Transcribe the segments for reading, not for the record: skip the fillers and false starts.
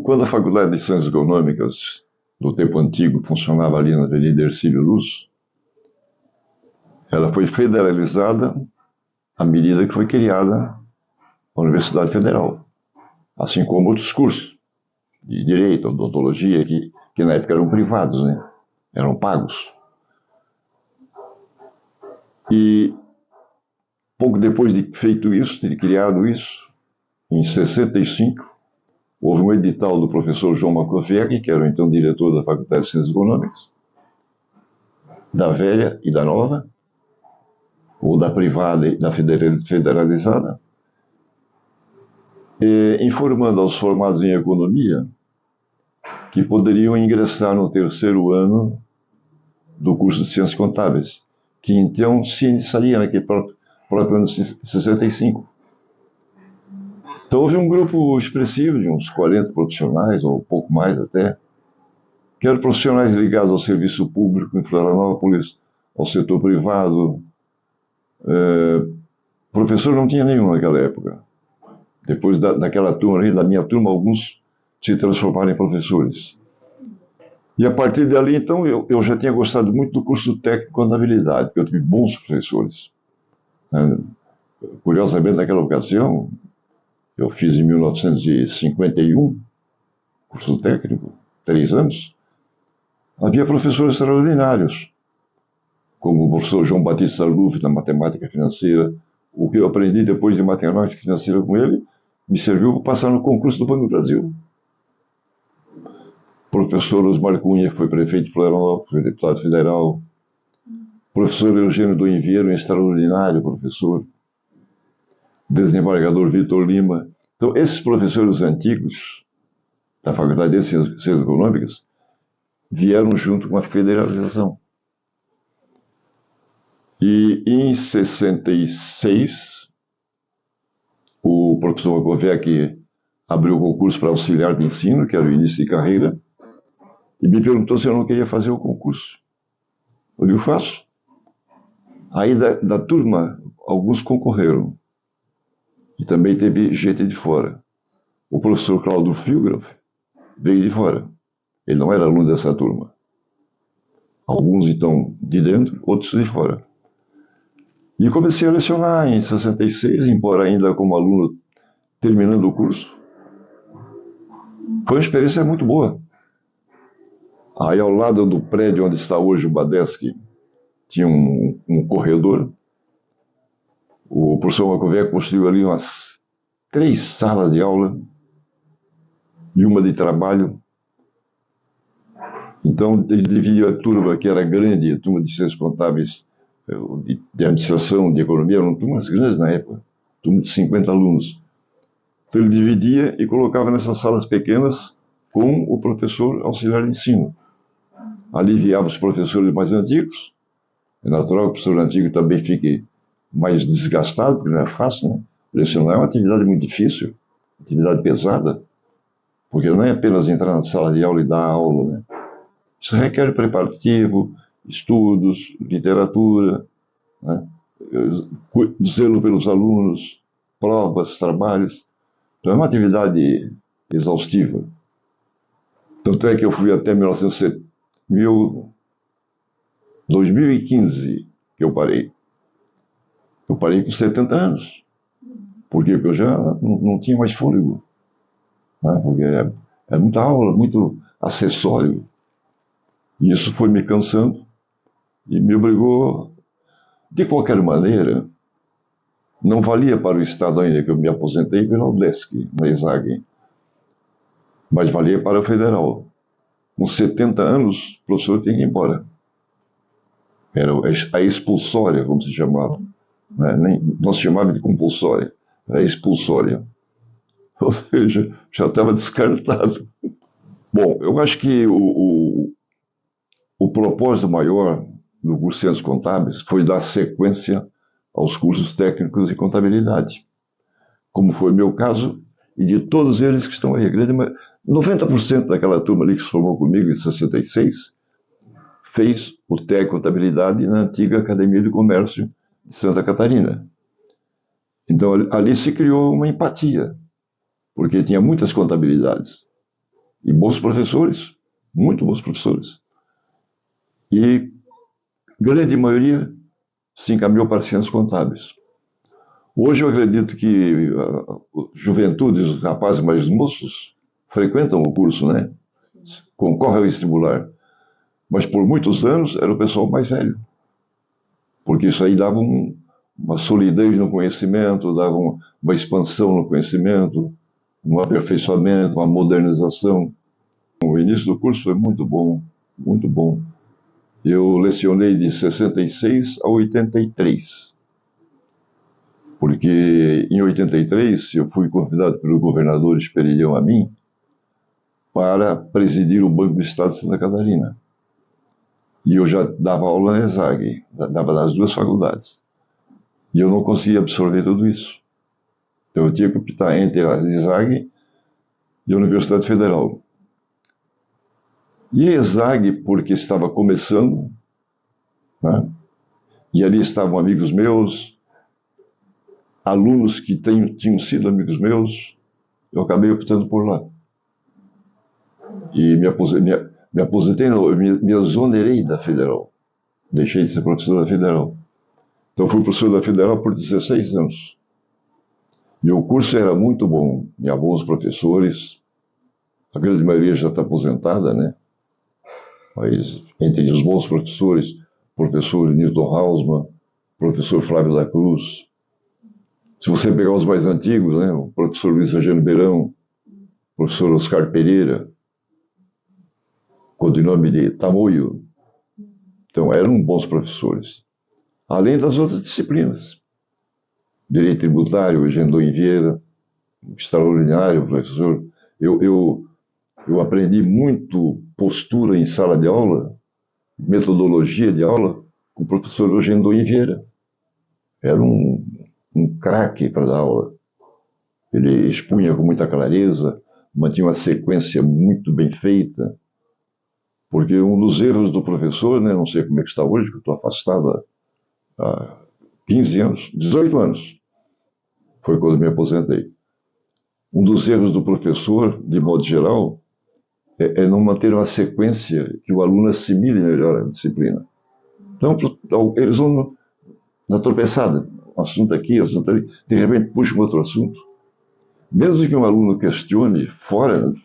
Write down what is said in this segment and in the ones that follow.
quando a Faculdade de Ciências Econômicas, do tempo antigo, funcionava ali na Avenida Hercílio Luz, ela foi federalizada à medida que foi criada a Universidade Federal, assim como outros cursos de Direito, Odontologia, que na época eram privados, né? Eram pagos. E pouco depois de feito isso, de criado isso, em 65, houve um edital do professor João Makoviec, que era então diretor da Faculdade de Ciências Econômicas, da velha e da nova, ou da privada e da federalizada, informando aos formados em economia que poderiam ingressar no terceiro ano do curso de Ciências Contábeis, que então se iniciaria naquele próprio ano de 65. Então houve um grupo expressivo de uns 40 profissionais, ou pouco mais até, que eram profissionais ligados ao serviço público em Florianópolis, ao setor privado. Professor não tinha nenhum naquela época. Depois daquela turma, da minha turma, alguns se transformaram em professores. E a partir dali, então, eu já tinha gostado muito do curso técnico de contabilidade, porque eu tive bons professores. Curiosamente, naquela ocasião, eu fiz em 1951, curso técnico, 3 anos, havia professores extraordinários, como o professor João Batista Luff, na matemática financeira. O que eu aprendi depois de matemática financeira com ele me serviu para passar no concurso do Banco do Brasil. Professor Osmar Cunha, que foi prefeito de Florianópolis, foi deputado federal. Professor Eugênio do Envieiro, um extraordinário professor. Desembargador Vitor Lima. Então, esses professores antigos da Faculdade de Ciências Econômicas vieram junto com a federalização. E em 66, o professor Makoviec abriu o concurso para auxiliar de ensino, que era o início de carreira, e me perguntou se eu não queria fazer o concurso. Eu digo, faço. Aí da turma, alguns concorreram. E também teve gente de fora. O professor Cláudio Filgraf veio de fora. Ele não era aluno dessa turma. Alguns, então, de dentro, outros de fora. E comecei a lecionar em 66, embora ainda como aluno terminando o curso. Foi uma experiência muito boa. Aí, ao lado do prédio onde está hoje o Badesc, tinha um corredor. O professor Makoviec construiu ali umas 3 salas de aula e uma de trabalho. Então, ele dividiu a turma, que era grande, a turma de ciências contábeis, de administração, de economia, eram turmas grandes na época, turma de 50 alunos. Então, ele dividia e colocava nessas salas pequenas com o professor auxiliar de ensino. Aliviava os professores mais antigos. É natural que o professor antigo também fique mais desgastado, porque não é fácil, né? Lecionar é uma atividade muito difícil, atividade pesada, porque não é apenas entrar na sala de aula e dar aula, né? Isso requer preparativo, estudos, literatura, né? Zelo pelos alunos, provas, trabalhos. Então é uma atividade exaustiva. Tanto é que eu fui até 2015 que eu parei. Eu parei com 70 anos. Por quê? Porque eu já não tinha mais fôlego. Né? Porque é muita aula, muito acessório. E isso foi me cansando e me obrigou. De qualquer maneira, não valia para o Estado ainda que eu me aposentei pela UDESC, na ESAG, mas valia para o Federal. Com 70 anos, o professor tinha que ir embora. Era a expulsória, como se chamava. Né? Não se chamava de compulsória, era expulsória. Ou seja, já estava descartado. Bom, eu acho que o propósito maior do curso de Ciências Contábeis foi dar sequência aos cursos técnicos de contabilidade, como foi meu caso e de todos eles que estão aí. 90% daquela turma ali que se formou comigo em 66 fez o técnico de contabilidade na antiga Academia de Comércio de Santa Catarina. Então ali se criou uma empatia, porque tinha muitas contabilidades. E bons professores, muito bons professores. E grande maioria se encaminhou para ciências contábeis. Hoje eu acredito que a juventude, os rapazes mais moços, frequentam o curso, né? Concorrem ao vestibular. Mas por muitos anos era o pessoal mais velho. Porque isso aí dava uma solidez no conhecimento, dava uma expansão no conhecimento, um aperfeiçoamento, uma modernização. O início do curso foi muito bom, muito bom. Eu lecionei de 66 a 83. Porque em 83 eu fui convidado pelo governador Esperilhão a mim para presidir o Banco do Estado de Santa Catarina. E eu já dava aula na ESAG, dava nas duas faculdades. E eu não conseguia absorver tudo isso. Então eu tinha que optar entre a ESAG e a Universidade Federal. E a ESAG, porque estava começando, né? E ali estavam amigos meus, alunos que tinham sido amigos meus, eu acabei optando por lá. E me aposentei, não, eu me exonerei da Federal. Deixei de ser professor da Federal. Então fui professor da Federal por 16 anos. E o curso era muito bom, tinha bons professores, a grande maioria já está aposentada, né? Mas entre os bons professores, professor Newton Hausmann, professor Flávio da Cruz. Se você pegar os mais antigos, né? O professor Luiz Angelo Beirão, o professor Oscar Pereira, codinome de Tamoio. Então eram bons professores. Além das outras disciplinas. Direito tributário, Gendon Vieira, extraordinário professor. Eu aprendi muito postura em sala de aula, metodologia de aula, com o professor Gendon Vieira. Era um craque para dar aula. Ele expunha com muita clareza, mantinha uma sequência muito bem feita, porque um dos erros do professor, né, não sei como é que está hoje, que eu estou afastado há 15 anos, 18 anos, foi quando me aposentei. Um dos erros do professor, de modo geral, é não manter uma sequência que o aluno assimile melhor a disciplina. Então, eles vão na tropeçada, um assunto aqui, um assunto ali, de repente puxam outro assunto. Mesmo que um aluno questione fora, o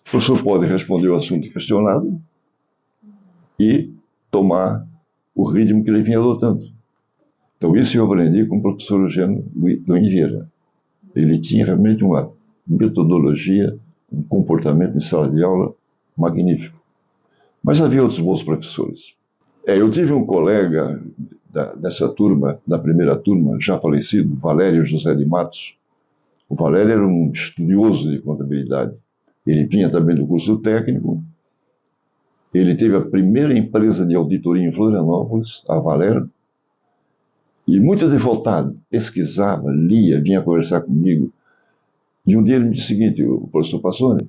professor pode responder o assunto questionado e tomar o ritmo que ele vinha adotando. Então, isso eu aprendi com o professor Eugênio Vieira. Ele tinha realmente uma metodologia, um comportamento em sala de aula magnífico. Mas havia outros bons professores. Eu tive um colega dessa turma, da primeira turma, já falecido, Valério José de Matos. O Valério era um estudioso de contabilidade. Ele vinha também do curso técnico. Ele teve a primeira empresa de auditoria em Florianópolis, a Valério. E muito devoltado, pesquisava, lia, vinha conversar comigo. E um dia ele me disse o seguinte, o professor Passoni,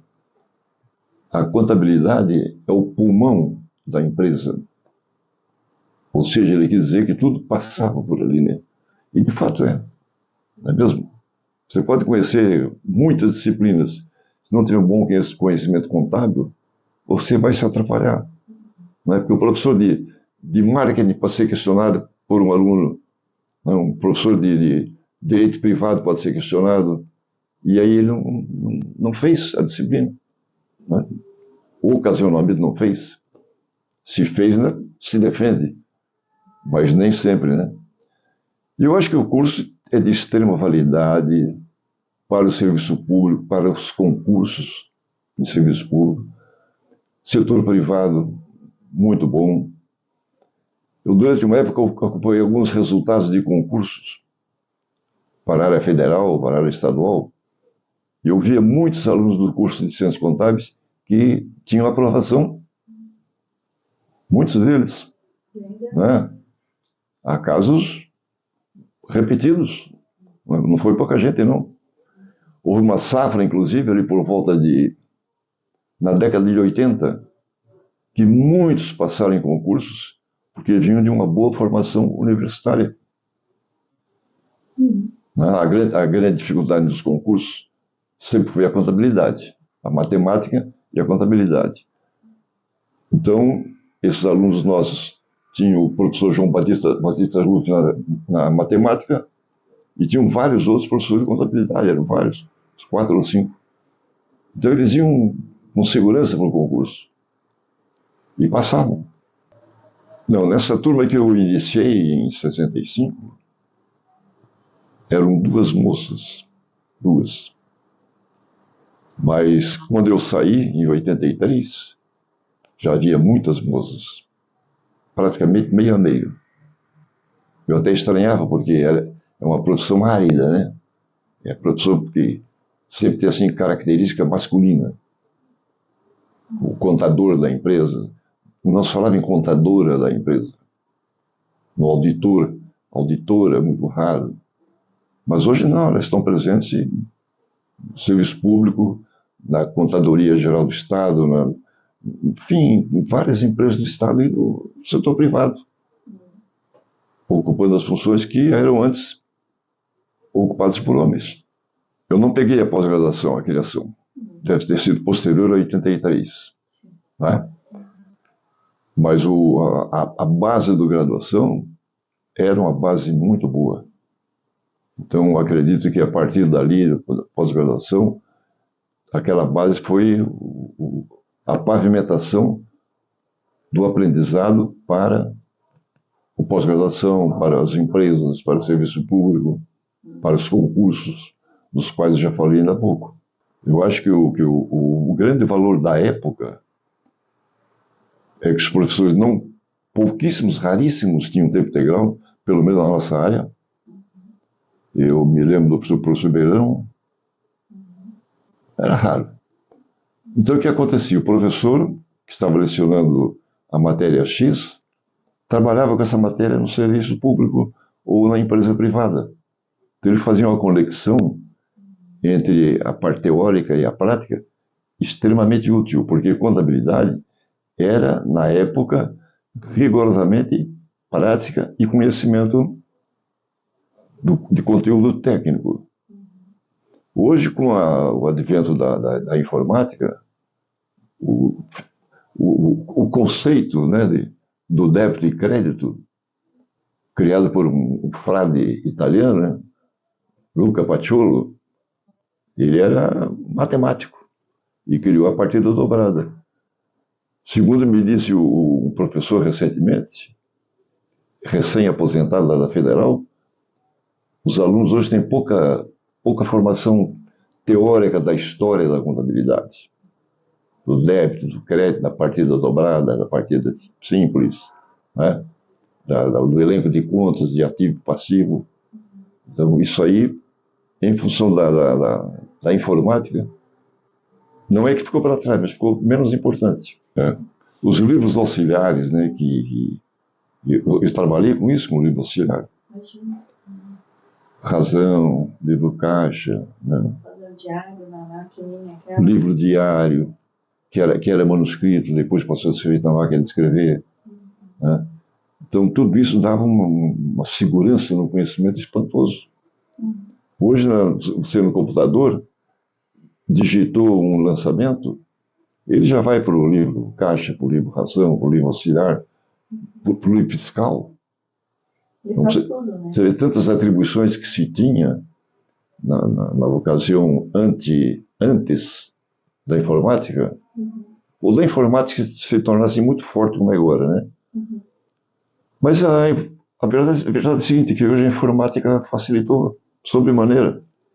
a contabilidade é o pulmão da empresa. Ou seja, ele quis dizer que tudo passava por ali, né? E de fato é. Não é mesmo? Você pode conhecer muitas disciplinas. Se não tiver um bom conhecimento contábil, você vai se atrapalhar. Não é? Porque o professor de marketing pode ser questionado por um aluno, um professor de direito privado pode ser questionado, e aí ele não fez a disciplina. Não é? Ocasionalmente não fez. Se fez, né, se defende, mas nem sempre, né? E eu acho que o curso é de extrema validade para o serviço público, para os concursos de serviço público. Setor privado, muito bom. Eu, durante uma época, acompanhei alguns resultados de concursos para a área federal, para a área estadual, e eu via muitos alunos do curso de Ciências Contábeis que tinham aprovação. Muitos deles. Né? Há casos repetidos. Não foi pouca gente, não. Houve uma safra, inclusive, ali por volta na década de 80, que muitos passaram em concursos porque vinham de uma boa formação universitária. A grande dificuldade dos concursos sempre foi a contabilidade. A matemática e a contabilidade. Então, esses alunos nossos tinham o professor João Batista Ruff na matemática e tinham vários outros professores de contabilidade, eram vários, uns 4 ou 5. Então eles iam com segurança para o concurso e passavam. Não, nessa turma que eu iniciei em 65, eram 2 moças, 2. Mas quando eu saí, em 83, já havia muitas moças, praticamente meio a meio. Eu até estranhava, porque é uma profissão árida, né? É profissão que sempre tem assim característica masculina. O contador da empresa, nós falávamos em contadora da empresa. No auditor, auditora é muito raro. Mas hoje não, elas estão presentes no serviço público, na Contadoria Geral do Estado, enfim, em várias empresas do Estado e do setor privado, ocupando as funções que eram antes ocupadas por homens. Eu não peguei a pós-graduação, a criação. Deve ter sido posterior a 83. Né? Mas a base da graduação era uma base muito boa. Então, acredito que a partir dali, pós-graduação, aquela base foi a pavimentação do aprendizado para o pós-graduação, para as empresas, para o serviço público, para os concursos, dos quais eu já falei ainda há pouco. Eu acho que o grande valor da época é que os professores pouquíssimos, raríssimos tinham tempo integral, pelo menos na nossa área. Eu me lembro do professor Beirão, era raro. Então, o que acontecia? O professor, que estava lecionando a matéria X, trabalhava com essa matéria no serviço público ou na empresa privada. Então, ele fazia uma conexão entre a parte teórica e a prática extremamente útil, porque contabilidade era, na época, rigorosamente prática e conhecimento de conteúdo técnico. Hoje, com o advento da informática, o conceito, né, do débito e crédito, criado por um frade italiano, né, Luca Paciolo, ele era matemático e criou a partida dobrada. Segundo me disse o professor recentemente, recém-aposentado da Federal, os alunos hoje têm pouca formação teórica da história da contabilidade, do débito, do crédito, da partida dobrada, da partida simples, né? Do elenco de contas, de ativo e passivo. Então, isso aí, em função da informática, não é que ficou para trás, mas ficou menos importante. Né? Os livros auxiliares, né, eu trabalhei com isso, com o livro auxiliar. Razão, livro caixa, né? Livro diário, que era manuscrito, depois passou a ser feito na máquina de escrever. Né? Então, tudo isso dava uma segurança no conhecimento espantoso. Hoje, você no computador, digitou um lançamento, ele já vai para o livro caixa, para o livro razão, para o livro auxiliar, para o livro fiscal. Então, você vê tantas atribuições que se tinha na ocasião antes da informática, ou da informática se tornasse muito forte como é agora, né? Mas a verdade é a seguinte, que hoje a informática facilitou sobremaneira.